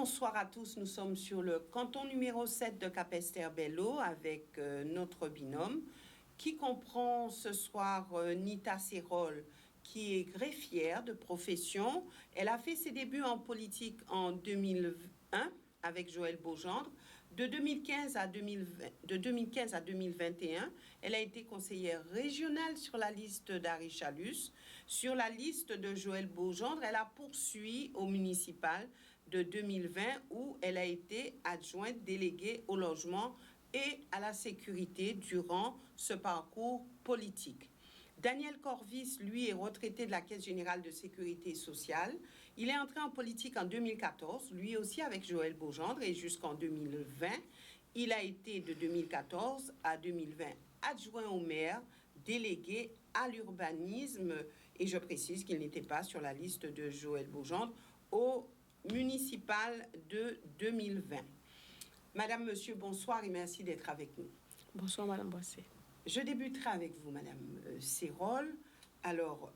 Bonsoir à tous, nous sommes sur le canton numéro 7 de Capesterre-Belle-Eau avec notre binôme qui comprend ce soir Nita Serol, qui est greffière de profession. Elle a fait ses débuts en politique en 2001 avec Joël Beaugendre. De 2015 à 2021, elle a été conseillère régionale sur la liste d'Harry Chalus. Sur la liste de Joël Beaugendre, elle a poursuivi au municipal de 2020 où elle a été adjointe déléguée au logement et à la sécurité durant ce parcours politique. Daniel Corvis, lui, est retraité de la Caisse générale de sécurité sociale. Il est entré en politique en 2014, lui aussi avec Joël Beaugendre, et jusqu'en 2020. Il a été de 2014 à 2020 adjoint au maire, délégué à l'urbanisme, et je précise qu'il n'était pas sur la liste de Joël Beaugendre au municipal de 2020. Madame, monsieur, bonsoir et merci d'être avec nous. Bonsoir, Madame Boissé. Je débuterai avec vous, Madame Serol. Alors,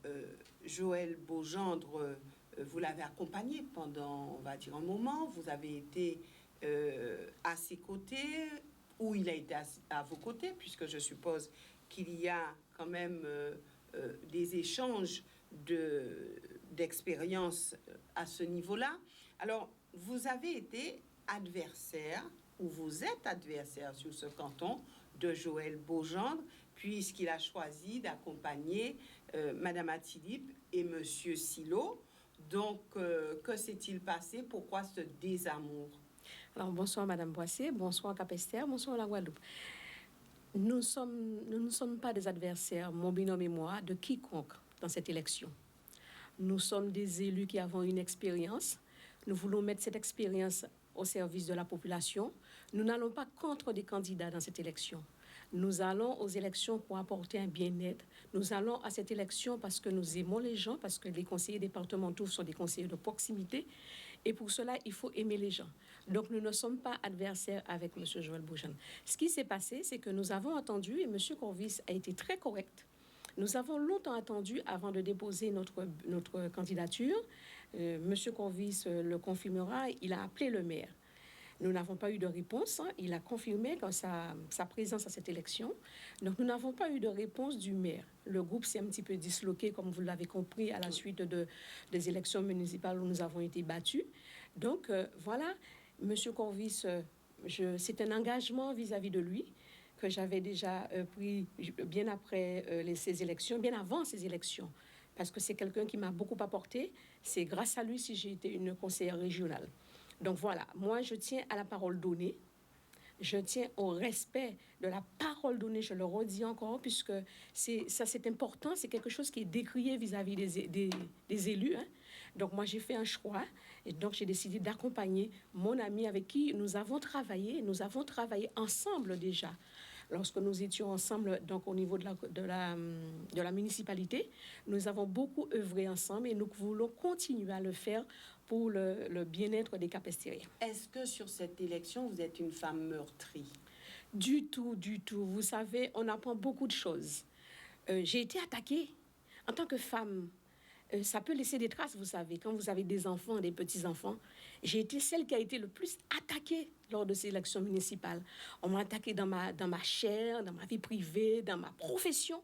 Joël Beaugendre, vous l'avez accompagné pendant, on va dire, un moment. Vous avez été à ses côtés, ou il a été à vos côtés, puisque je suppose qu'il y a quand même des échanges d'expérience à ce niveau-là. Alors, vous avez été adversaire, ou vous êtes adversaire sur ce canton de Joël Beaugendre, puisqu'il a choisi d'accompagner Madame Atilip et Monsieur Silo. Donc, que s'est-il passé? Pourquoi ce désamour? Alors, bonsoir Madame Boissé, bonsoir Capesterre, bonsoir la Guadeloupe. Nous ne sommes pas des adversaires, mon binôme et moi, de quiconque dans cette élection. Nous sommes des élus qui avons une expérience. Nous voulons mettre cette expérience au service de la population. Nous n'allons pas contre des candidats dans cette élection. Nous allons aux élections pour apporter un bien-être. Nous allons à cette élection parce que nous aimons les gens, parce que les conseillers départementaux sont des conseillers de proximité. Et pour cela, il faut aimer les gens. Donc, nous ne sommes pas adversaires avec M. Joël Beaugendre. Ce qui s'est passé, c'est que nous avons attendu, et M. Corvis a été très correct. Nous avons longtemps attendu avant de déposer notre candidature. Monsieur Corvis le confirmera, il a appelé le maire. Nous n'avons pas eu de réponse. Il a confirmé sa présence à cette élection. Donc, nous n'avons pas eu de réponse du maire. Le groupe s'est un petit peu disloqué, comme vous l'avez compris, à la suite des élections municipales où nous avons été battus. Donc, voilà, monsieur Corvis, c'est un engagement vis-à-vis de lui que j'avais déjà pris bien après ces élections, bien avant ces élections, parce que c'est quelqu'un qui m'a beaucoup apporté. C'est grâce à lui si j'ai été une conseillère régionale. Donc voilà, moi je tiens à la parole donnée, je tiens au respect de la parole donnée, je le redis encore, puisque c'est important, c'est quelque chose qui est décrié vis-à-vis des élus. Hein. Donc moi j'ai fait un choix, et donc j'ai décidé d'accompagner mon ami avec qui nous avons travaillé ensemble déjà. Lorsque nous étions ensemble, donc au niveau de la municipalité, nous avons beaucoup œuvré ensemble et nous voulons continuer à le faire pour le bien-être des Capestériens. Est-ce que sur cette élection, vous êtes une femme meurtrie? Du tout, du tout. Vous savez, on apprend beaucoup de choses. J'ai été attaquée en tant que femme. Ça peut laisser des traces, vous savez, quand vous avez des enfants, des petits-enfants. J'ai été celle qui a été le plus attaquée lors de ces élections municipales. On m'a attaquée dans ma chair, dans ma vie privée, dans ma profession.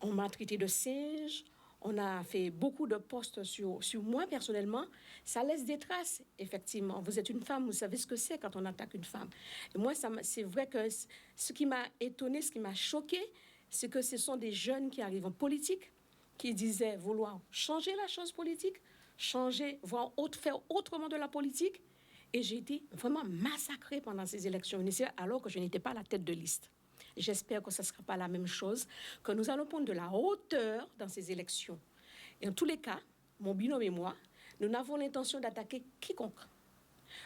On m'a traité de singe. On a fait beaucoup de posts sur moi, personnellement. Ça laisse des traces, effectivement. Vous êtes une femme, vous savez ce que c'est quand on attaque une femme. Et moi, c'est vrai que ce qui m'a étonnée, ce qui m'a choquée, c'est que ce sont des jeunes qui arrivent en politique, qui disaient vouloir changer la chose politique, faire autrement de la politique. Et j'ai été vraiment massacrée pendant ces élections municipales, alors que je n'étais pas à la tête de liste. J'espère que ce ne sera pas la même chose, que nous allons prendre de la hauteur dans ces élections. Et en tous les cas, mon binôme et moi, nous n'avons l'intention d'attaquer quiconque.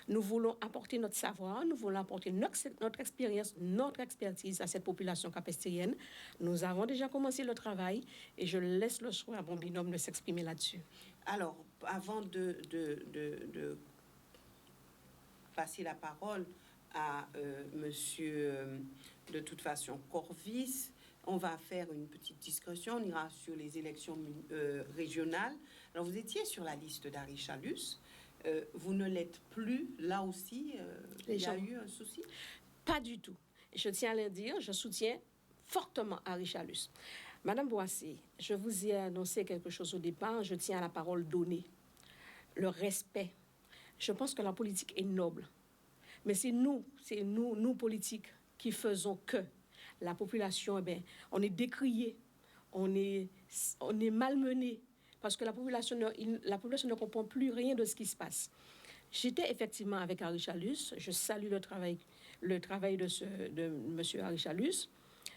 Nous voulons apporter notre savoir, nous voulons apporter notre expérience, notre expertise à cette population capestérienne. Nous avons déjà commencé le travail et je laisse le choix à mon binôme de s'exprimer là-dessus. Alors, avant de passer la parole à monsieur, de toute façon, Corvis, on va faire une petite discussion, on ira sur les élections régionales. Alors, vous étiez sur la liste d'Harry Chalus. vous ne l'êtes plus. Là aussi, il y a eu un souci? Pas du tout. Je tiens à le dire, je soutiens fortement Harry Chalus. Madame Boissé, je vous ai annoncé quelque chose au départ, je tiens à la parole donnée. Le respect. Je pense que la politique est noble. Mais c'est nous politiques, qui faisons que la population, on est décrié, on est malmené, parce que la population ne comprend plus rien de ce qui se passe. J'étais effectivement avec Harry Chalus, je salue le travail de M. Harry Chalus,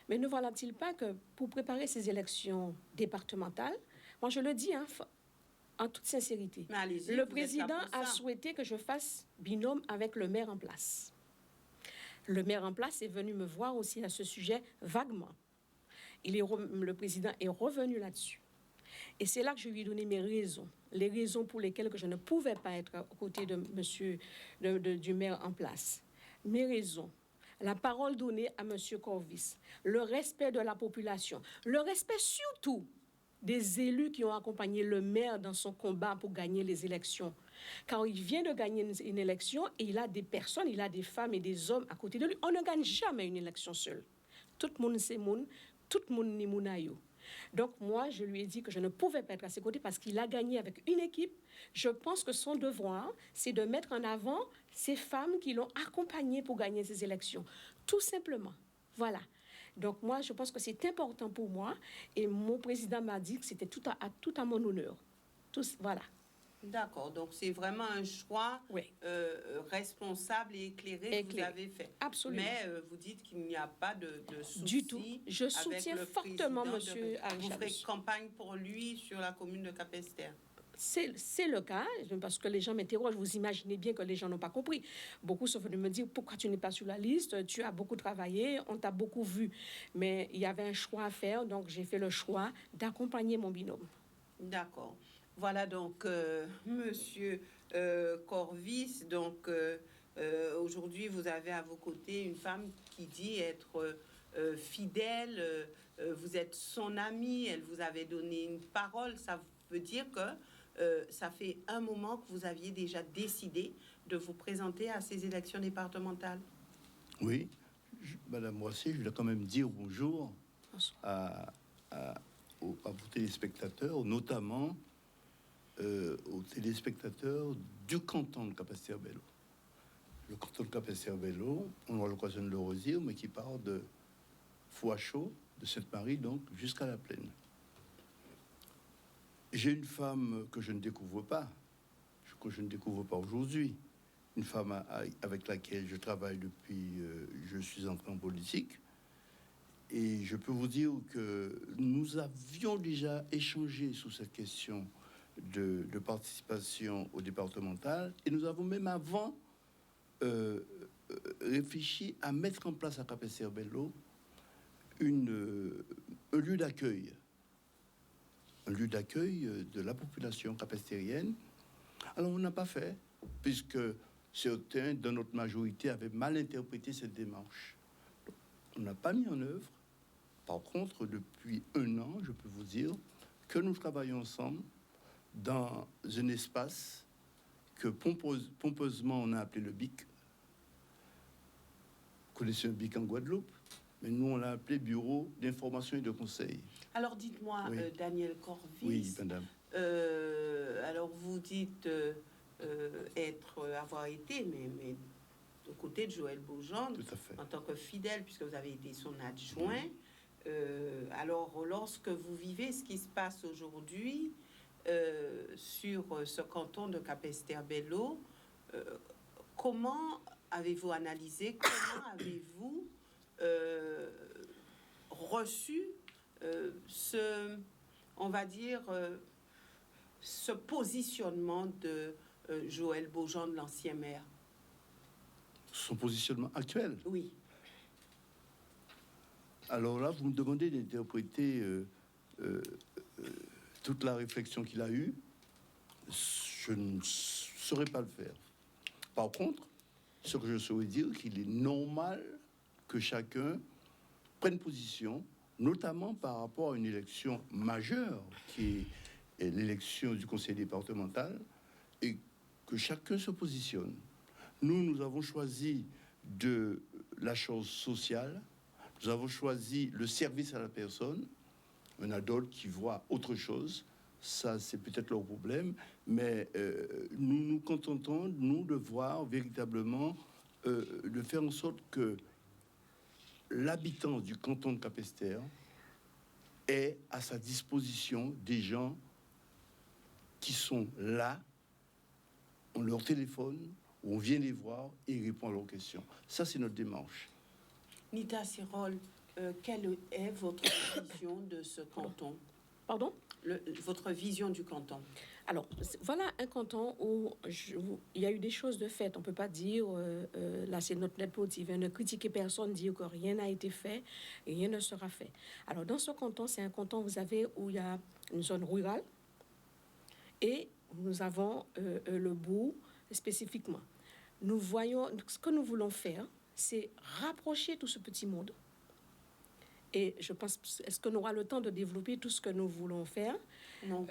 mais ne voilà-t-il pas que pour préparer ces élections départementales, moi je le dis en toute sincérité, le président a souhaité que je fasse binôme avec le maire en place. Le maire en place est venu me voir aussi à ce sujet vaguement. Le président est revenu là-dessus. Et c'est là que je lui ai donné mes raisons, les raisons pour lesquelles que je ne pouvais pas être aux côtés du maire en place. Mes raisons, la parole donnée à M. Corvis, le respect de la population, le respect surtout des élus qui ont accompagné le maire dans son combat pour gagner les élections. Car il vient de gagner une élection et il a des personnes, il a des femmes et des hommes à côté de lui. On ne gagne jamais une élection seule. Tout le monde c'est moun, tout le monde ni mounayo. Donc moi, je lui ai dit que je ne pouvais pas être à ses côtés parce qu'il a gagné avec une équipe. Je pense que son devoir, c'est de mettre en avant ces femmes qui l'ont accompagné pour gagner ces élections. Tout simplement. Voilà. Donc moi, je pense que c'est important pour moi. Et mon président m'a dit que c'était tout à mon honneur. Voilà. D'accord, donc c'est vraiment un choix responsable et éclairé que vous avez fait. Absolument. Mais vous dites qu'il n'y a pas de souci. Du tout. Je soutiens fortement M. Harry Chalus. Vous ferez campagne pour lui sur la commune de Capesterre. C'est le cas, parce que les gens m'interrogent. Vous imaginez bien que les gens n'ont pas compris. Beaucoup sont venus me dire, pourquoi tu n'es pas sur la liste? Tu as beaucoup travaillé, on t'a beaucoup vu. Mais il y avait un choix à faire, donc j'ai fait le choix d'accompagner mon binôme. D'accord. Voilà donc Monsieur Corvis. Donc aujourd'hui, vous avez à vos côtés une femme qui dit être fidèle. Vous êtes son amie. Elle vous avait donné une parole. Ça veut dire que ça fait un moment que vous aviez déjà décidé de vous présenter à ces élections départementales. Oui, Madame Boissé, je voulais quand même dire bonjour à vos téléspectateurs, notamment aux téléspectateurs du canton de Capesterre-Belle-Eau. Le canton de Capesterre-Belle-Eau, on aura l'occasion de le redire, mais qui part de Fouachaud, de Sainte-Marie, donc jusqu'à la Plaine. J'ai une femme que je ne découvre pas, aujourd'hui, une femme avec laquelle je travaille depuis je suis entré en politique. Et je peux vous dire que nous avions déjà échangé sur cette question de participation au départemental, et nous avons même avant réfléchi à mettre en place à Capesterre-Belle-Eau un lieu d'accueil de la population capestérienne. Alors on n'a pas fait, puisque certains de notre majorité avaient mal interprété cette démarche. On n'a pas mis en œuvre. Par contre, depuis 1 an, je peux vous dire que nous travaillons ensemble dans un espace que pompeusement on a appelé le BIC. Vous connaissez un BIC en Guadeloupe, mais nous on l'a appelé Bureau d'information et de conseil. Alors dites-moi, Oui. Daniel Corvis. Oui, madame. Alors vous dites avoir été, mais aux côtés de Joël Beaugendre, en tant que fidèle, puisque vous avez été son adjoint. Alors lorsque vous vivez ce qui se passe aujourd'hui sur ce canton de Capesterre-Belle-Eau, comment avez-vous analysé, comment avez-vous reçu on va dire, ce positionnement de Joël Beaugendre, l'ancien maire? Son positionnement actuel? Oui. Alors là, vous me demandez d'interpréter toute la réflexion qu'il a eue. Je ne saurais pas le faire. Par contre, ce que je saurais dire, qu'il est normal que chacun prenne position, notamment par rapport à une élection majeure, qui est l'élection du conseil départemental, et que chacun se positionne. Nous avons choisi de la chose sociale, nous avons choisi le service à la personne. Il y en a d'autres qui voient autre chose, ça c'est peut-être leur problème, mais nous nous contentons, nous, de voir véritablement, de faire en sorte que l'habitant du canton de Capesterre ait à sa disposition des gens qui sont là, on leur téléphone, on vient les voir et ils répondent à leurs questions. Ça, c'est notre démarche. Nita Sirol, quelle est votre vision de ce canton? Pardon? Votre vision du canton. Alors, voilà un canton où il y a eu des choses de fait. On ne peut pas dire, là c'est notre leitmotiv, ne critiquer personne, dire que rien n'a été fait et rien ne sera fait. Alors, dans ce canton, c'est un canton où il y a une zone rurale et nous avons le bourg spécifiquement. Nous voyons, ce que nous voulons faire, c'est rapprocher tout ce petit monde. Et je pense, est-ce qu'on aura le temps de développer tout ce que nous voulons faire? Non,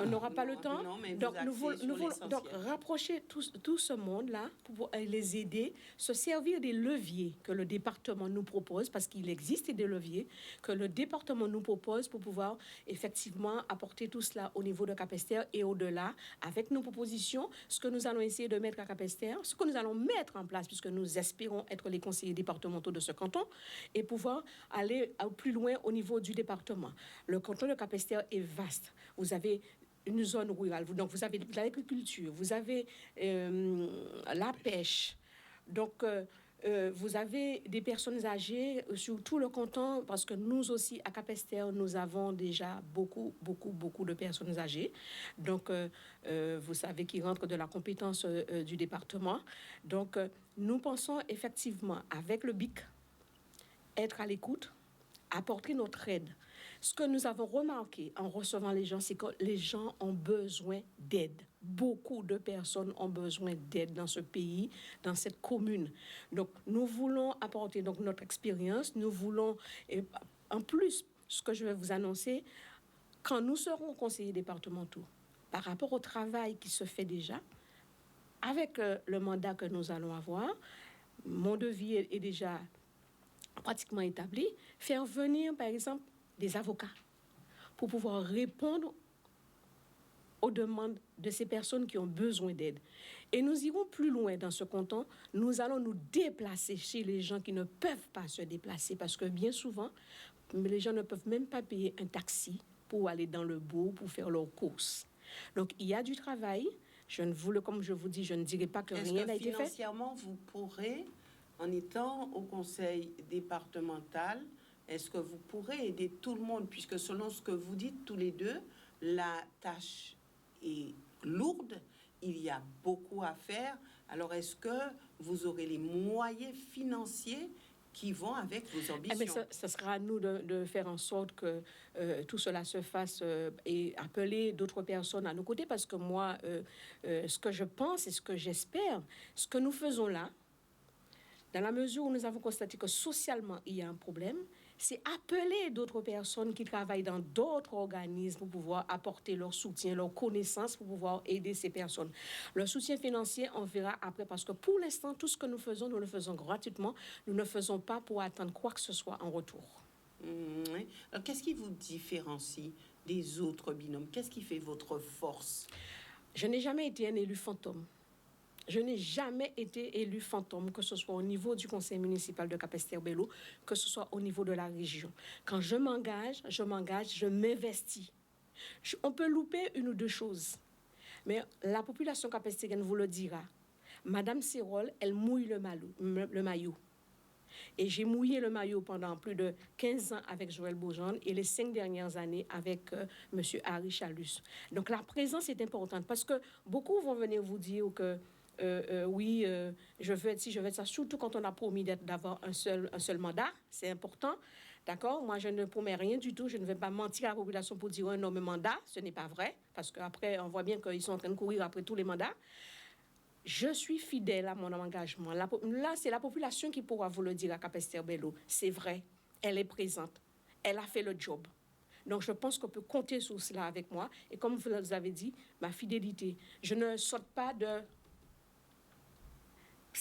on n'aura pas le temps. Non, mais donc, nous voulons donc l'essentiel. rapprocher tout ce monde-là pour les aider, se servir des leviers que le département nous propose, parce qu'il existe des leviers que le département nous propose pour pouvoir effectivement apporter tout cela au niveau de Capesterre et au-delà, avec nos propositions, ce que nous allons essayer de mettre à Capesterre, ce que nous allons mettre en place, puisque nous espérons être les conseillers départementaux de ce canton, et pouvoir aller plus loin au niveau du département. Le canton de Capesterre est vaste. Vous avez une zone rurale, donc vous avez l'agriculture, vous avez la pêche, donc vous avez des personnes âgées sur tout le canton, parce que nous aussi, à Capesterre, nous avons déjà beaucoup de personnes âgées, donc vous savez qu'ils rentrent de la compétence du département. Donc nous pensons effectivement, avec le BIC, être à l'écoute, apporter notre aide. Ce que nous avons remarqué en recevant les gens, c'est que les gens ont besoin d'aide. Beaucoup de personnes ont besoin d'aide dans ce pays, dans cette commune. Donc, nous voulons apporter donc notre expérience. Nous voulons, et en plus, ce que je vais vous annoncer, quand nous serons conseillers départementaux, par rapport au travail qui se fait déjà, avec le mandat que nous allons avoir, mon devis est déjà pratiquement établi, faire venir, par exemple, des avocats pour pouvoir répondre aux demandes de ces personnes qui ont besoin d'aide. Et nous irons plus loin dans ce canton. Nous allons nous déplacer chez les gens qui ne peuvent pas se déplacer, parce que bien souvent, les gens ne peuvent même pas payer un taxi pour aller dans le bourg, pour faire leurs courses. Donc, il y a du travail. Comme je vous dis, je ne dirais pas que rien n'a été fait. Financièrement, vous pourrez, en étant au conseil départemental, est-ce que vous pourrez aider tout le monde, puisque selon ce que vous dites tous les deux, la tâche est lourde, il y a beaucoup à faire. Alors, est-ce que vous aurez les moyens financiers qui vont avec vos ambitions? Ça sera à nous de faire en sorte que tout cela se fasse et appeler d'autres personnes à nos côtés, parce que moi, ce que je pense et ce que j'espère, ce que nous faisons là, dans la mesure où nous avons constaté que socialement, il y a un problème, c'est appeler d'autres personnes qui travaillent dans d'autres organismes pour pouvoir apporter leur soutien, leur connaissance, pour pouvoir aider ces personnes. Le soutien financier, on verra après, parce que pour l'instant, tout ce que nous le faisons gratuitement. Nous ne faisons pas pour attendre quoi que ce soit en retour. Alors, qu'est-ce qui vous différencie des autres binômes? Qu'est-ce qui fait votre force? Je n'ai jamais été un élu fantôme. Je n'ai jamais été élu fantôme, que ce soit au niveau du conseil municipal de Capesterre-Belle-Eau, que ce soit au niveau de la région. Quand je m'engage, je m'investis. On peut louper une ou deux choses, mais la population capestérienne vous le dira. Madame Sirol, elle mouille le maillot. Et j'ai mouillé le maillot pendant plus de 15 ans avec Joël Beaugendre et les 5 dernières années avec M. Harry Chalus. Donc la présence est importante, parce que beaucoup vont venir vous dire que oui, je veux être ci, je veux être ça, surtout quand on a promis d'avoir un seul mandat, c'est important, d'accord? Moi, je ne promets rien du tout, je ne vais pas mentir à la population pour dire un non, mais mandat, ce n'est pas vrai, parce qu'après, on voit bien qu'ils sont en train de courir après tous les mandats. Je suis fidèle à mon engagement. Là, c'est la population qui pourra vous le dire à Capesterre-Belle-Eau. C'est vrai, elle est présente, elle a fait le job. Donc, je pense qu'on peut compter sur cela avec moi. Et comme vous avez dit, ma fidélité, je ne saute pas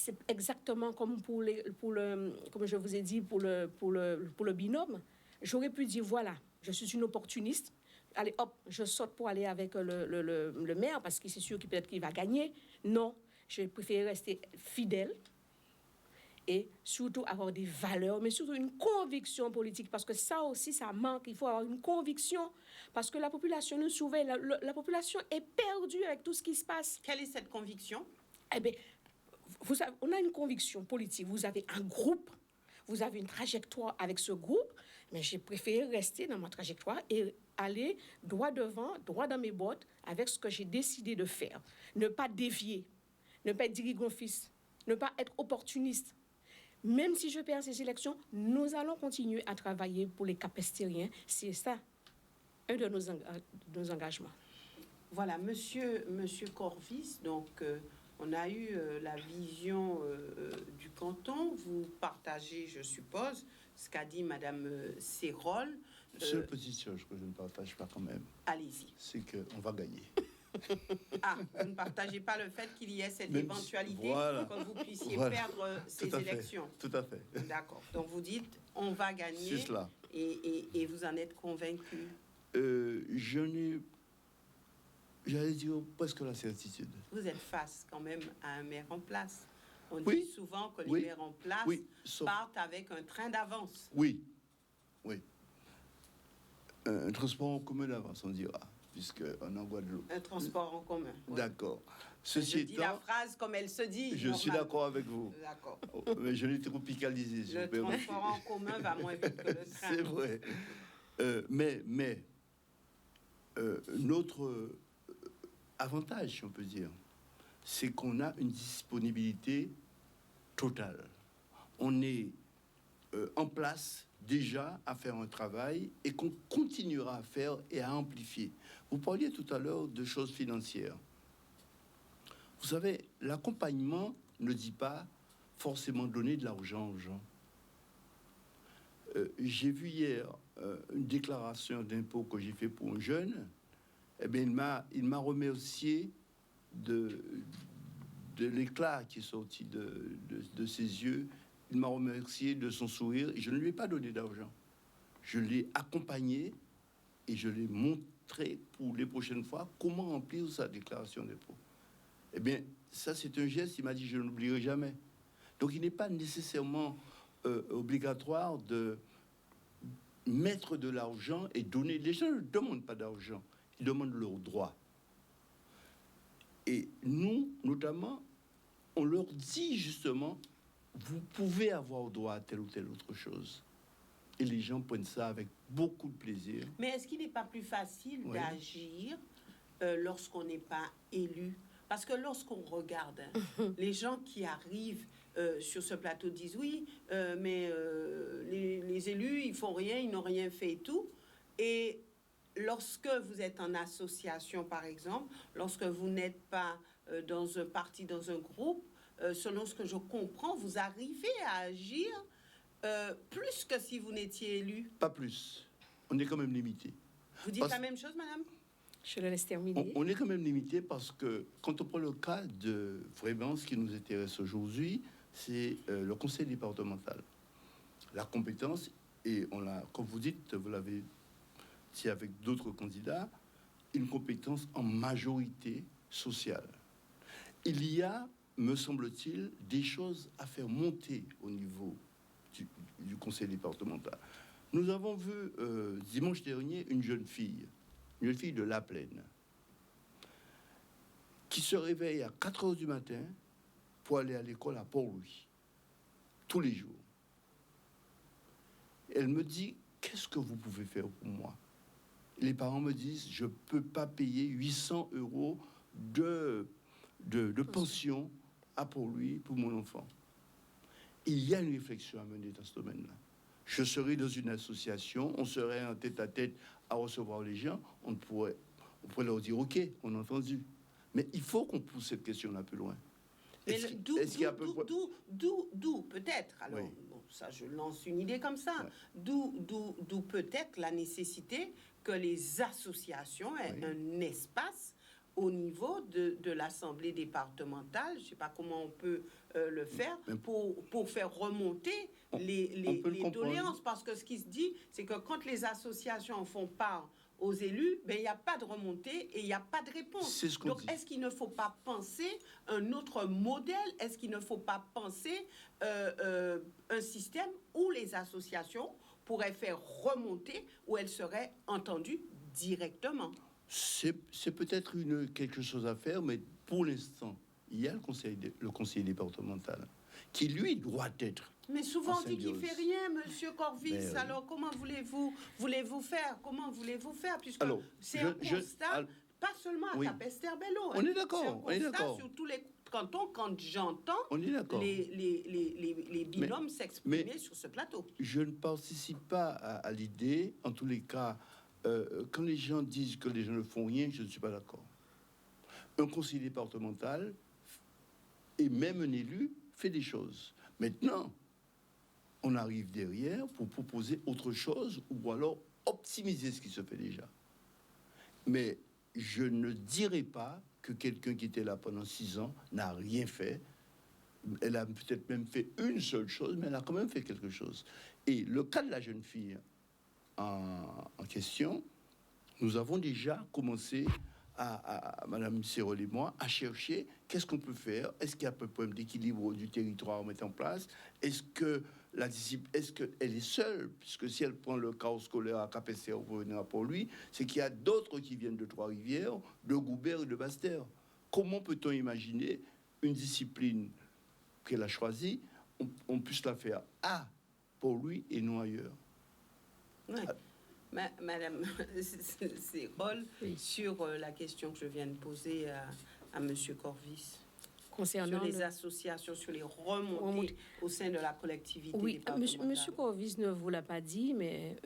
c'est exactement comme comme je vous ai dit, pour le binôme. J'aurais pu dire, voilà, je suis une opportuniste. Allez, hop, je saute pour aller avec le maire parce que c'est sûr qu'il peut-être qu'il va gagner. Non, j'ai préféré rester fidèle et surtout avoir des valeurs, mais surtout une conviction politique, parce que ça aussi, ça manque. Il faut avoir une conviction, parce que la population nous surveille, la population est perdue avec tout ce qui se passe. Quelle est cette conviction? Eh bien, vous savez, on a une conviction politique. Vous avez un groupe, vous avez une trajectoire avec ce groupe, mais j'ai préféré rester dans ma trajectoire et aller droit devant, droit dans mes bottes, avec ce que j'ai décidé de faire. Ne pas dévier, ne pas être dirigonfiste, ne pas être opportuniste. Même si je perds ces élections, nous allons continuer à travailler pour les Capestériens. C'est ça, un de nos engagements. Voilà, monsieur Corvis, donc on a eu la vision du canton. Vous partagez, je suppose, ce qu'a dit Madame Sérol. Seule position que je ne partage pas quand même. Allez-y. C'est qu'on va gagner. Ah, vous ne partagez pas le fait qu'il y ait cette Même éventualité voilà. que vous puissiez Voilà. perdre ces élections. Tout à fait. D'accord. Donc vous dites, on va gagner. C'est cela. Et vous en êtes convaincu? J'allais dire presque la certitude. Vous êtes face quand même à un maire en place. On Oui. dit souvent que les Oui. maires en place Oui. Sauf... partent avec un train d'avance. Oui. Oui. Un transport en commun d'avance, on dira, puisqu'on en Guadeloupe. Un transport en commun. Oui. D'accord. Je dis la phrase comme elle se dit. Je suis d'accord avec vous. D'accord. Mais je l'ai tropicalisé. Si le transport en commun va moins vite que le train. C'est vrai. Mais notre avantage, si on peut dire, c'est qu'on a une disponibilité totale. On est en place déjà à faire un travail et qu'on continuera à faire et à amplifier. Vous parliez tout à l'heure de choses financières. Vous savez, l'accompagnement ne dit pas forcément donner de l'argent aux gens. J'ai vu hier une déclaration d'impôt que j'ai fait pour un jeune. Eh bien, il m'a remercié de l'éclat qui est sorti de ses yeux. Il m'a remercié de son sourire. Et je ne lui ai pas donné d'argent. Je l'ai accompagné et je l'ai montré pour les prochaines fois comment remplir sa déclaration d'impôt. Eh bien, ça, c'est un geste, il m'a dit, je ne l'oublierai jamais. Donc, il n'est pas nécessairement obligatoire de mettre de l'argent et donner. Les gens ne demandent pas d'argent, ils demandent leurs droits. Et nous, notamment, on leur dit justement, vous pouvez avoir droit à telle ou telle autre chose. Et les gens prennent ça avec beaucoup de plaisir. Mais est-ce qu'il n'est pas plus facile d'agir lorsqu'on n'est pas élu? Parce que lorsqu'on regarde, les gens qui arrivent sur ce plateau disent oui, mais les élus, ils font rien, ils n'ont rien fait et tout. Et lorsque vous êtes en association, par exemple, lorsque vous n'êtes pas dans un parti, dans un groupe, selon ce que je comprends, vous arrivez à agir plus que si vous n'étiez élu. Pas plus. On est quand même limité. Vous dites la même chose, madame? Je le laisse terminer. On est quand même limité parce que quand on prend le cas de vraiment ce qui nous intéresse aujourd'hui, c'est le conseil départemental. La compétence, et on l'a, comme vous dites, vous l'avez dit avec d'autres candidats, une compétence en majorité sociale. Il y a, me semble-t-il, des choses à faire monter au niveau du conseil départemental. Nous avons vu dimanche dernier une jeune fille de La Plaine, qui se réveille à 4 heures du matin pour aller à l'école à Port-Louis, tous les jours. Elle me dit, qu'est-ce que vous pouvez faire pour moi? Les parents me disent, je ne peux pas payer 800 € de pension à Port-Louis pour mon enfant. Il y a une réflexion à mener dans ce domaine-là. Je serai dans une association, on serait en tête-à-tête à recevoir les gens, on pourrait leur dire, OK, on a entendu. Mais il faut qu'on pousse cette question-là plus loin. D'où peut-être, alors, oui. Bon, ça je lance une idée comme ça, d'où peut-être la nécessité que les associations aient un espace au niveau de l'Assemblée départementale. Je ne sais pas comment on peut le faire pour faire remonter les doléances. Parce que ce qui se dit, c'est que quand les associations font part aux élus, ben, il n'y a pas de remontée et il n'y a pas de réponse. Donc, est-ce qu'il ne faut pas penser un autre modèle? Est-ce qu'il ne faut pas penser un système où les associations pourraient faire remonter, où elles seraient entendues directement? C'est peut-être quelque chose à faire, mais pour l'instant, il y a le conseiller départemental qui, lui, doit être. Mais souvent, on dit qu'il ne fait rien, Monsieur Corvis. Oui. Alors, comment voulez-vous faire? Comment voulez-vous faire? Puisque c'est un constat, pas seulement à Capesterre-Belle-Eau. On est d'accord. C'est un constat sur tous les cantons, quand j'entends les binômes s'exprimer sur ce plateau. Je ne participe pas à l'idée, en tous les cas, quand les gens disent que les gens ne font rien, je ne suis pas d'accord. Un conseiller départemental, et même un élu, fait des choses. Maintenant, on arrive derrière pour proposer autre chose ou alors optimiser ce qui se fait déjà. Mais je ne dirais pas que quelqu'un qui était là pendant 6 ans n'a rien fait. Elle a peut-être même fait une seule chose, mais elle a quand même fait quelque chose. Et le cas de la jeune fille en question, nous avons déjà commencé à Madame Sérol et moi, à chercher qu'est-ce qu'on peut faire. Est-ce qu'il y a un problème d'équilibre du territoire à mettre en place? Est-ce que est-ce qu'elle est seule? Puisque si elle prend le chaos scolaire à Capesterre pour venir pour lui, c'est qu'il y a d'autres qui viennent de Trois-Rivières, de Goubert et de Basse-Terre. Comment peut-on imaginer une discipline qu'elle a choisie, on puisse la faire pour lui et non ailleurs? Ouais. Madame Sérol, sur la question que je viens de poser à Monsieur Corvis, concernant sur les associations, sur les remontées au sein de la collectivité départementale. Monsieur Corvis ne vous l'a pas dit, mais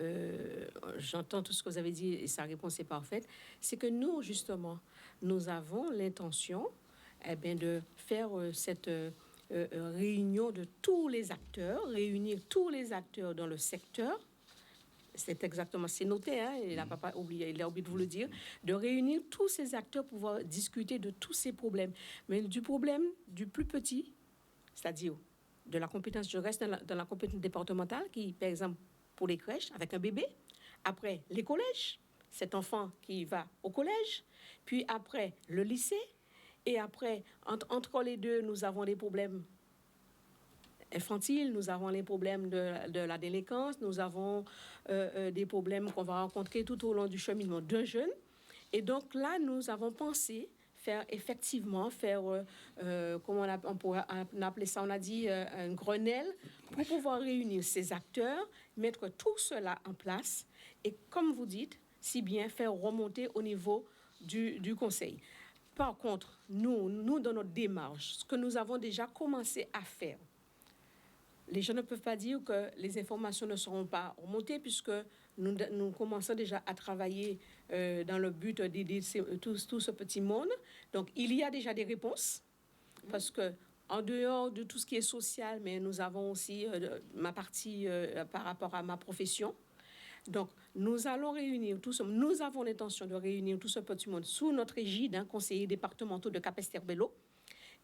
j'entends tout ce que vous avez dit et sa réponse est parfaite. C'est que nous, justement, nous avons l'intention de faire cette réunion de tous les acteurs, réunir tous les acteurs dans le secteur. C'est exactement, c'est noté, hein, il a oublié de vous le dire, de réunir tous ces acteurs pour pouvoir discuter de tous ces problèmes. Mais du problème du plus petit, c'est-à-dire de la compétence, je reste dans la compétence départementale, qui, par exemple, pour les crèches, avec un bébé, après les collèges, cet enfant qui va au collège, puis après le lycée, et après, entre les deux, nous avons des problèmes infantiles, nous avons les problèmes de la délinquance, nous avons des problèmes qu'on va rencontrer tout au long du cheminement d'un jeune. Et donc là, nous avons pensé faire, comment on pourrait appeler ça, on a dit un Grenelle, pour pouvoir réunir ces acteurs, mettre tout cela en place et, comme vous dites, si bien faire remonter au niveau du conseil. Par contre, nous, dans notre démarche, ce que nous avons déjà commencé à faire, les gens ne peuvent pas dire que les informations ne seront pas remontées, puisque nous commençons déjà à travailler dans le but d'aider tout ce petit monde. Donc, il y a déjà des réponses, parce que en dehors de tout ce qui est social, mais nous avons aussi ma partie par rapport à ma profession. Donc, nous allons réunir nous avons l'intention de réunir tout ce petit monde sous notre égide, conseiller départemental de Capesterre-Belle-Eau,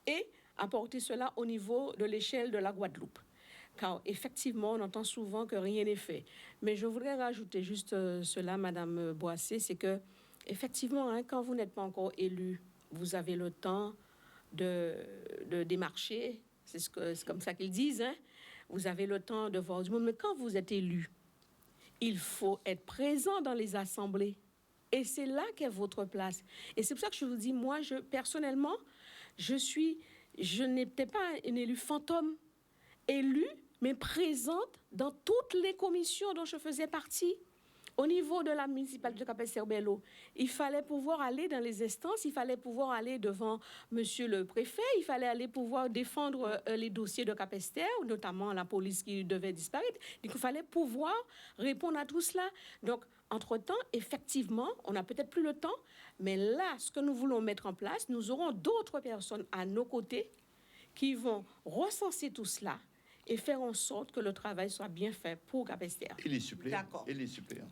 et apporter cela au niveau de l'échelle de la Guadeloupe. Car effectivement, on entend souvent que rien n'est fait. Mais je voudrais rajouter juste cela, Madame Boissé, c'est que effectivement, quand vous n'êtes pas encore élu, vous avez le temps de démarcher. C'est comme ça qu'ils disent. Vous avez le temps de voir du monde. Mais quand vous êtes élu, il faut être présent dans les assemblées. Et c'est là qu'est votre place. Et c'est pour ça que je vous dis, moi, personnellement, je n'étais pas une élue fantôme. Élue, mais présente dans toutes les commissions dont je faisais partie. Au niveau de la municipalité de Capesterre-Belle-Eau, il fallait pouvoir aller dans les instances, il fallait pouvoir aller devant monsieur le préfet, il fallait aller pouvoir défendre les dossiers de Capesterre, notamment la police qui devait disparaître. Donc, il fallait pouvoir répondre à tout cela. Donc, entre-temps, effectivement, on n'a peut-être plus le temps, mais là, ce que nous voulons mettre en place, nous aurons d'autres personnes à nos côtés qui vont recenser tout cela et faire en sorte que le travail soit bien fait pour Capesterre. Et les suppléants. D'accord. Et les suppléants.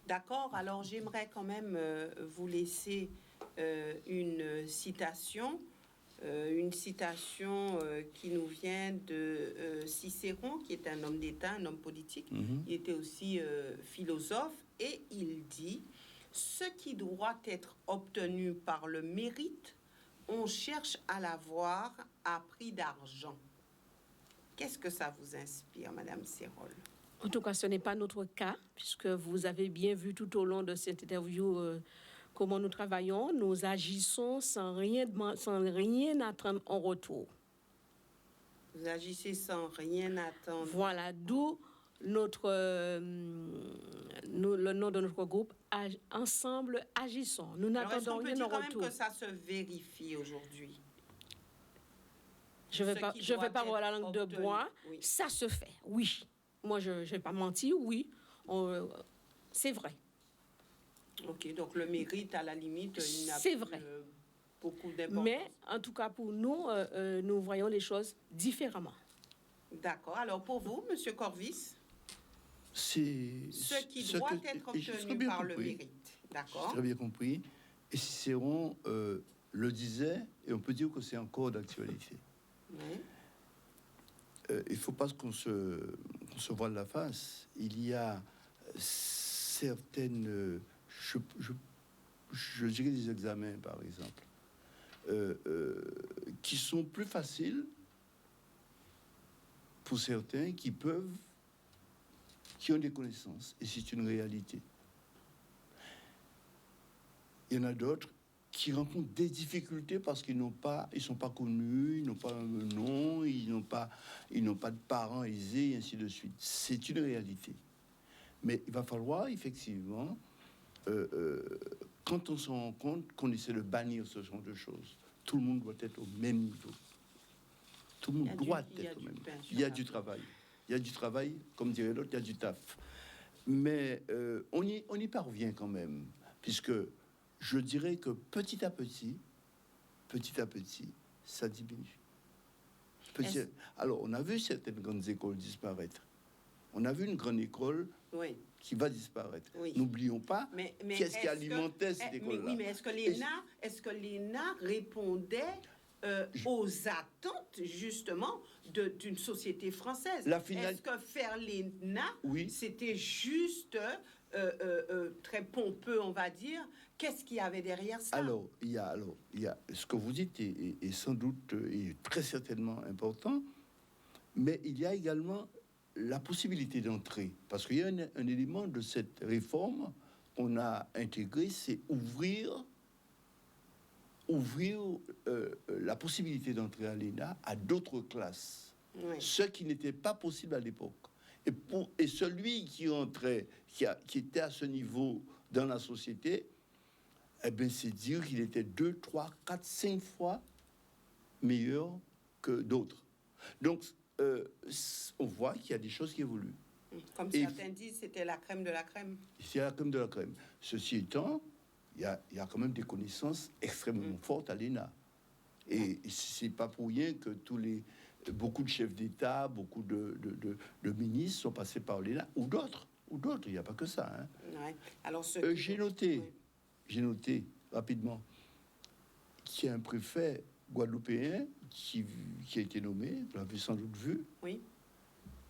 D'accord. Alors, j'aimerais quand même vous laisser une citation qui nous vient de Cicéron, qui est un homme d'État, un homme politique. Il était aussi philosophe, et il dit « Ce qui doit être obtenu par le mérite, on cherche à l'avoir à prix d'argent. » Qu'est-ce que ça vous inspire, Madame Sérol? En tout cas, ce n'est pas notre cas, puisque vous avez bien vu tout au long de cette interview comment nous travaillons. Nous agissons sans rien attendre en retour. Vous agissez sans rien attendre. Voilà, d'où le nom de notre groupe, Ensemble Agissons. Nous n'attendons rien en retour. Est-ce qu'on peut dire quand même que ça se vérifie aujourd'hui? Je ne vais pas avoir la langue de bois. Oui. Ça se fait, oui. Moi, je ne vais pas mentir, oui. C'est vrai. OK, donc le mérite, à la limite, il n'a pas beaucoup d'importance. Mais, en tout cas, pour nous, nous voyons les choses différemment. D'accord. Alors, pour vous, M. Corvis, ce qui doit être obtenu par le mérite. D'accord. J'ai très bien compris. Et Cicéron le disait, et on peut dire que c'est encore d'actualité. Oui. Il ne faut pas qu'on se voile la face. Il y a certaines... Je dirais des examens, par exemple, qui sont plus faciles pour certains qui ont des connaissances, et c'est une réalité. Il y en a d'autres qui rencontrent des difficultés parce qu'ils sont pas connus, ils n'ont pas un nom, ils n'ont pas de parents aisés, et ainsi de suite. C'est une réalité. Mais il va falloir effectivement, quand on se rend compte qu'on essaie de bannir ce genre de choses, tout le monde doit être au même niveau. Tout le monde doit être au même niveau. Il y a du travail. Il y a du travail, comme dirait l'autre, il y a du taf. Mais on y parvient quand même, puisque je dirais que petit à petit, ça diminue. Alors, on a vu certaines grandes écoles disparaître. On a vu une grande école qui va disparaître. Oui. N'oublions pas qu'est-ce qui alimentait cette école-là. Oui, mais est-ce que l'ENA répondait aux attentes, justement, d'une société française? Est-ce que faire l'ENA, c'était juste très pompeux, on va dire? Qu'est-ce qu'il y avait derrière ça? Alors, il y a ce que vous dites est sans doute et très certainement important, mais il y a également la possibilité d'entrer, parce qu'il y a un élément de cette réforme qu'on a intégré, c'est ouvrir la possibilité d'entrer à l'ENA à d'autres classes, ce qui n'était pas possible à l'époque. Et celui qui entrait, qui était à ce niveau dans la société, eh bien, c'est dire qu'il était 2, 3, 4, 5 fois meilleur que d'autres. Donc, on voit qu'il y a des choses qui évoluent. Comme certains disent, c'était la crème de la crème. C'est la crème de la crème. Ceci étant, il y a quand même des connaissances extrêmement fortes à l'ENA. Et c'est pas pour rien que beaucoup de chefs d'État, beaucoup de ministres sont passés par l'ENA, ou d'autres, il n'y a pas que ça. Hein. Ouais. Alors, j'ai noté rapidement qu'il y a un préfet guadeloupéen qui a été nommé, vous l'avez sans doute vu,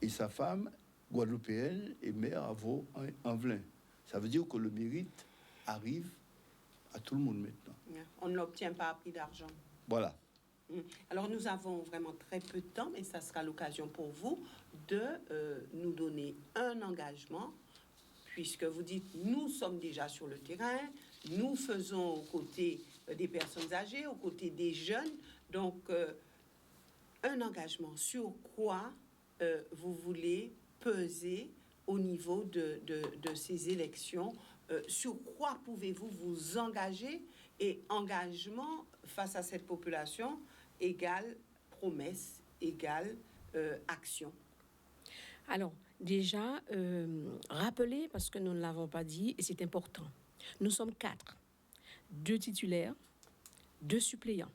et sa femme guadeloupéenne est maire à Vaux-en-Velin. Ça veut dire que le mérite arrive à tout le monde maintenant. On ne l'obtient pas à prix d'argent. Voilà. Alors, nous avons vraiment très peu de temps, mais ça sera l'occasion pour vous de nous donner un engagement, puisque vous dites, nous sommes déjà sur le terrain, nous faisons aux côtés des personnes âgées, aux côtés des jeunes. Donc, un engagement sur quoi vous voulez peser au niveau de ces élections. Sur quoi pouvez-vous vous engager? Et engagement face à cette population égale promesse, égale action. Alors, déjà, rappeler, parce que nous ne l'avons pas dit, et c'est important, nous sommes 4, 2 titulaires, 2 suppléants.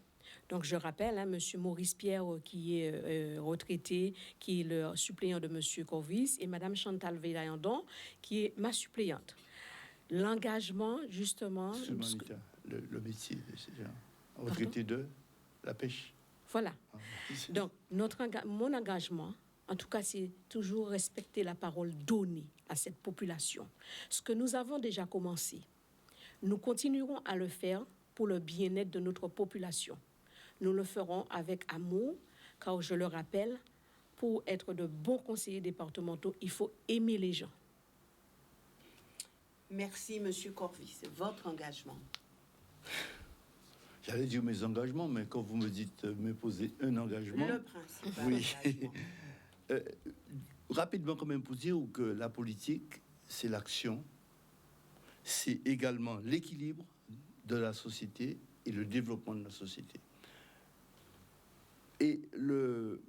Donc, je rappelle, M. Maurice Pierre, qui est retraité, qui est le suppléant de M. Corvis, et Mme Chantal Veillandon, qui est ma suppléante. L'engagement, justement, le métier, retraité de la pêche. Voilà. Donc, mon engagement, en tout cas, c'est toujours respecter la parole donnée à cette population. Ce que nous avons déjà commencé, nous continuerons à le faire pour le bien-être de notre population. Nous le ferons avec amour, car je le rappelle, pour être de bons conseillers départementaux, il faut aimer les gens. Merci, Monsieur Corvis. C'est votre engagement. J'allais dire mes engagements, mais quand vous me dites me poser un engagement... Le principal oui. engagement. Rapidement, quand même, pour dire que la politique, c'est l'action, c'est également l'équilibre de la société et le développement de la société. Et le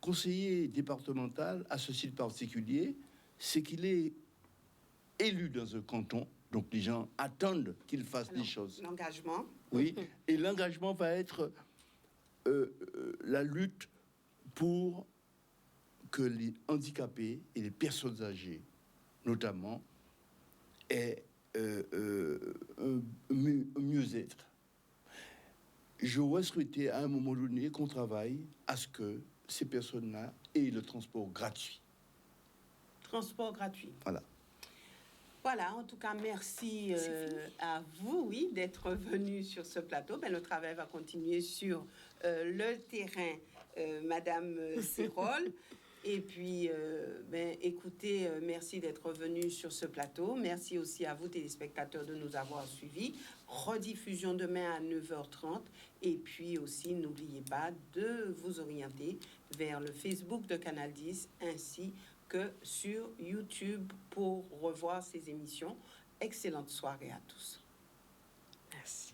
conseiller départemental a ceci de particulier, c'est qu'il est élu dans un canton, donc les gens attendent qu'il fasse des choses. L'engagement. Oui, et l'engagement va être la lutte pour que les handicapés et les personnes âgées, notamment, aient un mieux-être. J'aurais souhaité à un moment donné qu'on travaille à ce que ces personnes-là aient le transport gratuit. Transport gratuit. Voilà. Voilà, en tout cas, merci à vous, oui, d'être venu sur ce plateau. Ben, le travail va continuer sur le terrain, Madame Sérol. Et puis, écoutez, merci d'être venu sur ce plateau. Merci aussi à vous, téléspectateurs, de nous avoir suivis. Rediffusion demain à 9h30. Et puis aussi, n'oubliez pas de vous orienter vers le Facebook de Canal 10 ainsi que sur YouTube pour revoir ces émissions. Excellente soirée à tous. Merci.